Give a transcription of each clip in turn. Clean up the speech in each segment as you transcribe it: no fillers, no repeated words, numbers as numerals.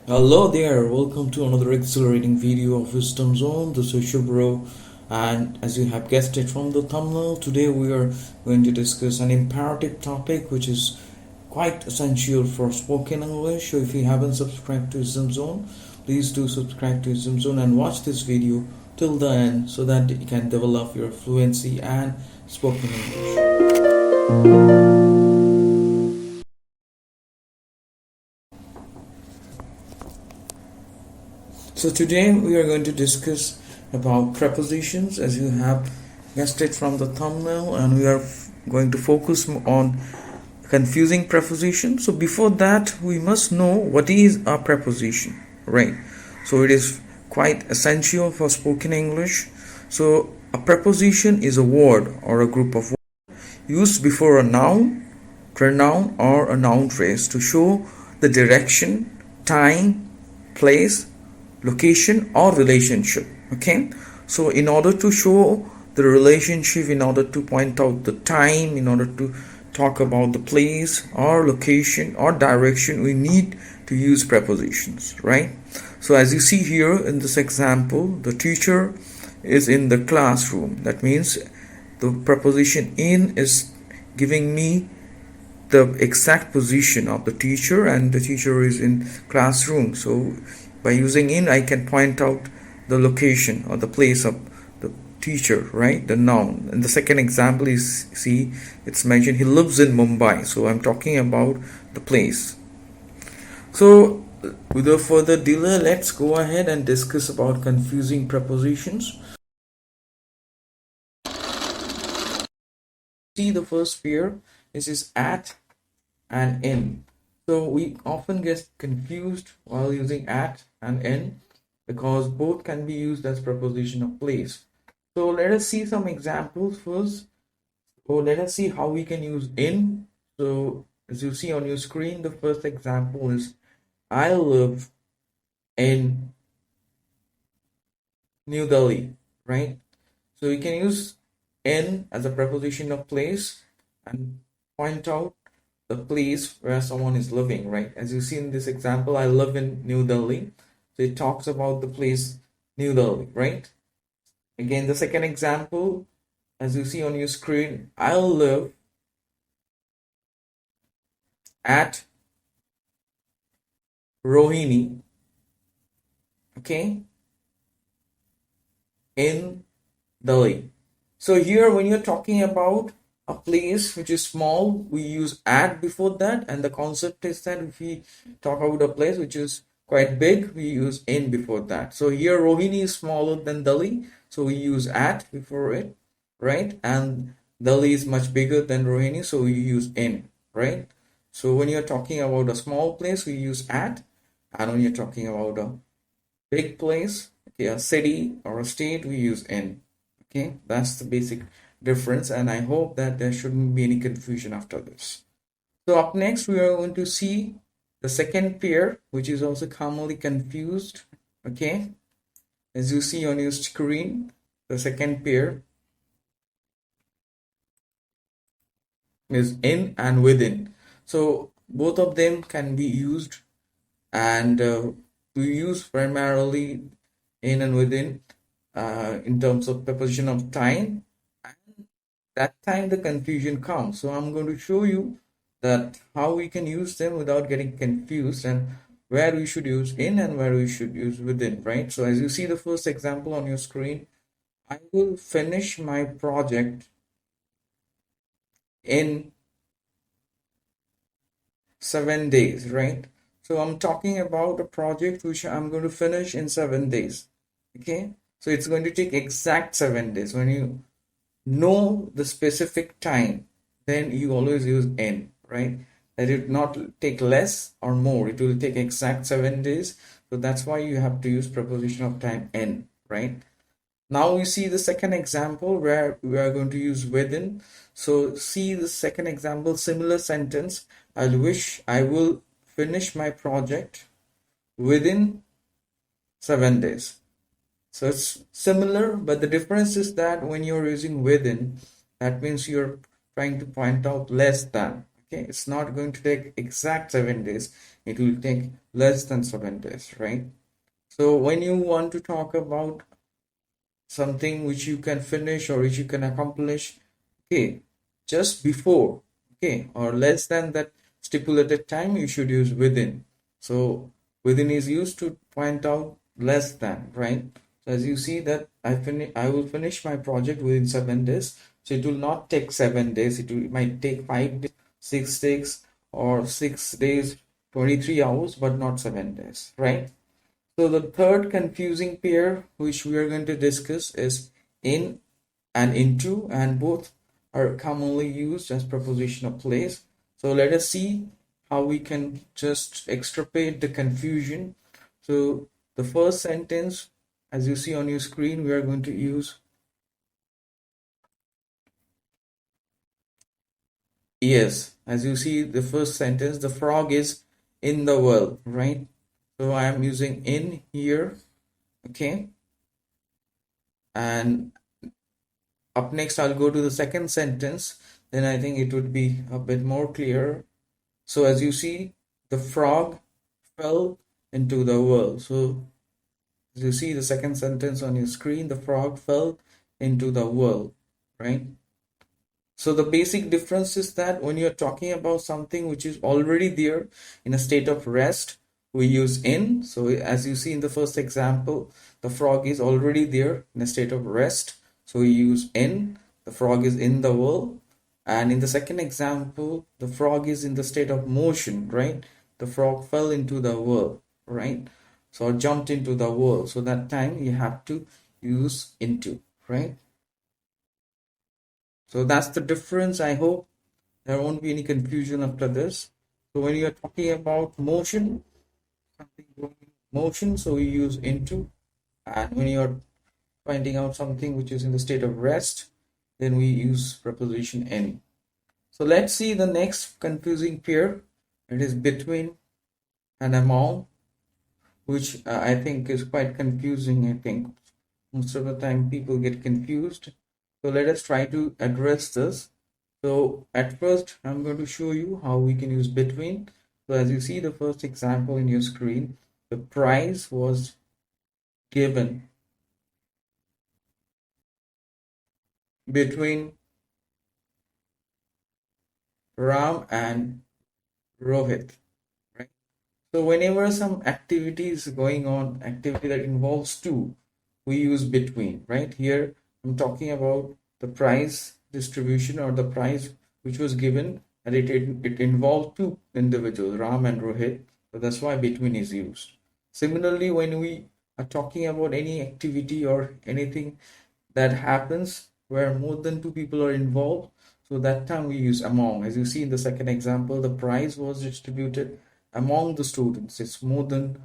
Hello there, welcome to another exhilarating video of Wisdom Zone. This is Shubro, and as you have guessed it from the thumbnail, today we are going to discuss an imperative topic which is quite essential for spoken English. So if you haven't subscribed to Wisdom Zone, please do subscribe to Wisdom Zone and watch this video till the end so that you can develop your fluency and spoken English. So today we are going to discuss about prepositions, as you have guessed it from the thumbnail, and we are going to focus on confusing prepositions. So before that, we must know what is a preposition, right? So it is quite essential for spoken English. So a preposition is a word or a group of words used before a noun, pronoun, or a noun phrase to show the direction, time, place, location, or relationship. Okay, so in order to show the relationship, in order to point out the time, in order to talk about the place or location or direction, we need to use prepositions, right? So as you see here in this example, the teacher is in the classroom. That means the preposition in is giving me the exact position of the teacher, and the teacher is in classroom. So by using in, I can point out the location or the place of the teacher, right? The noun. And the second example is, see, it's mentioned he lives in Mumbai. So I'm talking about the place. So without further delay, let's go ahead and discuss about confusing prepositions. See, the first pair is at and in. So we often get confused while using at and in because both can be used as preposition of place. So let us see some examples first. Or let us see how we can use in. So as you see on your screen, the first example is I live in New Delhi, right? So you can use in as a preposition of place and point out the place where someone is living, right? As you see in this example, I live in New Delhi. So it talks about the place New Delhi, right? Again, the second example, as you see on your screen, I live at Rohini, okay, in Delhi. So here, when you're talking about a place which is small, we use at before that, and the concept is that if we talk about a place which is quite big, we use in before that. So here Rohini is smaller than Delhi, so we use at before it, right? And Delhi is much bigger than Rohini, so we use in, right? So when you're talking about a small place, we use at, and when you're talking about a big place, okay, a city or a state, we use in. Okay, that's the basic difference, and I hope that there shouldn't be any confusion after this. So up next, we are going to see the second pair, which is also commonly confused. Okay, as you see on your screen, the second pair is in and within. So both of them can be used, and we use primarily in and within in terms of preposition of time. And that time the confusion comes. So I'm going to show you that how we can use them without getting confused, and where we should use in and where we should use within, right? So as you see the first example on your screen, I will finish my project in 7 days, right? So I'm talking about a project which I'm going to finish in 7 days. Okay, so it's going to take exact 7 days. When you know the specific time, then you always use in, right? That it not take less or more, it will take exact 7 days. So that's why you have to use preposition of time in, right? Now we see the second example where we are going to use within. So see the second example, similar sentence. I wish I will finish my project within 7 days. So it's similar, but the difference is that when you're using within, that means you're trying to point out less than. Okay, it's not going to take exact 7 days. It will take less than 7 days, right? So when you want to talk about something which you can finish or which you can accomplish, okay, just before, okay, or less than that stipulated time, you should use within. So within is used to point out less than, right? So as you see that I will finish my project within 7 days. So it will not take 7 days. It might take 5 days, 6 days, or 6 days, 23 hours, but not 7 days, right? So the third confusing pair which we are going to discuss is in and into, and both are commonly used as preposition of place. So let us see how we can just extrapolate the confusion. So the first sentence, as you see on your screen, we are going to use yes. As you see, the first sentence, the frog is in the well, right? So I am using in here, okay? And up next, I'll go to the second sentence. Then I think it would be a bit more clear. So as you see, the frog fell into the well. So as you see the second sentence on your screen, the frog fell into the well, right? So the basic difference is that when you're talking about something which is already there in a state of rest, we use in. So as you see in the first example, the frog is already there in a state of rest. So we use in. The frog is in the well. And in the second example, the frog is in the state of motion, right? The frog fell into the well, right? So jumped into the well. So that time you have to use into, right? So that's the difference. I hope there won't be any confusion after this. So when you're talking about motion, something going in motion, so we use into. And when you're finding out something which is in the state of rest, then we use preposition in. So let's see the next confusing pair. It is between and among, which I think is quite confusing. I think most of the time people get confused. So let us try to address this. So at first, I'm going to show you how we can use between. So as you see the first example in your screen, the prize was given between Ram and Rohit, right? So whenever some activity is going on, activity that involves two, we use between, right? Here, I'm talking about the prize distribution or the prize which was given, and it involved two individuals, Ram and Rohit. So that's why between is used. Similarly, when we are talking about any activity or anything that happens where more than two people are involved, so that time we use among. As you see in the second example, the prize was distributed among the students. It's more than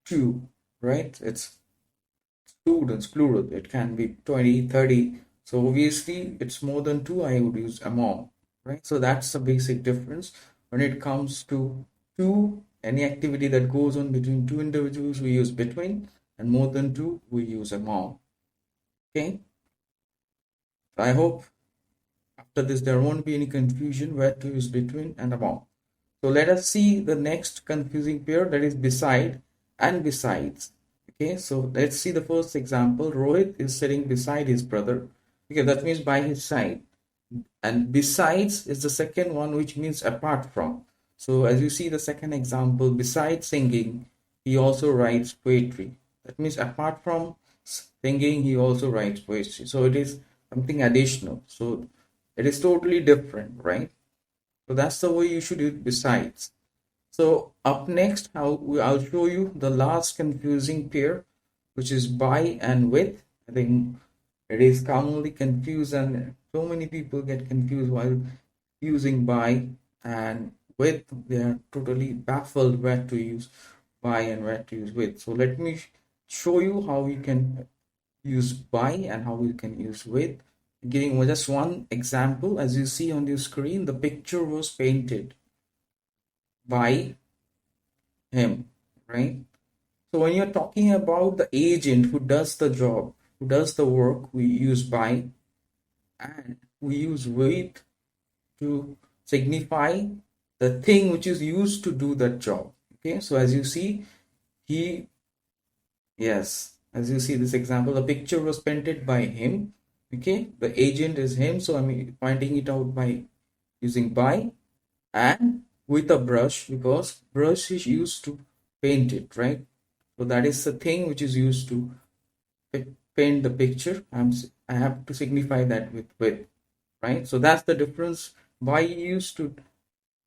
two, right? It's students, plural. It can be 20, 30. So obviously it's more than two, I would use among, right? So that's the basic difference. When it comes to two, any activity that goes on between two individuals, we use between, and more than two, we use among. Okay? So I hope after this there won't be any confusion where to use between and among. So let us see the next confusing pair, that is beside and besides. Okay, so let's see the first example. Rohit is sitting beside his brother. Okay, that means by his side. And besides is the second one, which means apart from. So as you see the second example, besides singing, he also writes poetry. That means apart from singing, he also writes poetry. So it is something additional. So it is totally different, right? So that's the way you should use besides. So up next, I'll show you the last confusing pair, which is by and with. I think it is commonly confused, and so many people get confused while using by and with. They are totally baffled where to use by and where to use with. So let me show you how we can use by and how we can use with. Giving just one example, as you see on your screen, the picture was painted by him, right? So when you're talking about the agent who does the job, who does the work, we use by, and we use with to signify the thing which is used to do that job. Okay, so as you see, he, yes, as you see this example, the picture was painted by him. Okay, the agent is him, so I'm finding it out by using by and with a brush, because brush is used to paint it, right? So that is the thing which is used to paint the picture. I have to signify that with, right? So that's the difference. By used to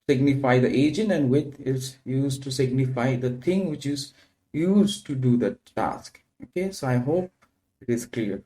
signify the agent, and with is used to signify the thing which is used to do the task. Okay, so I hope it is clear.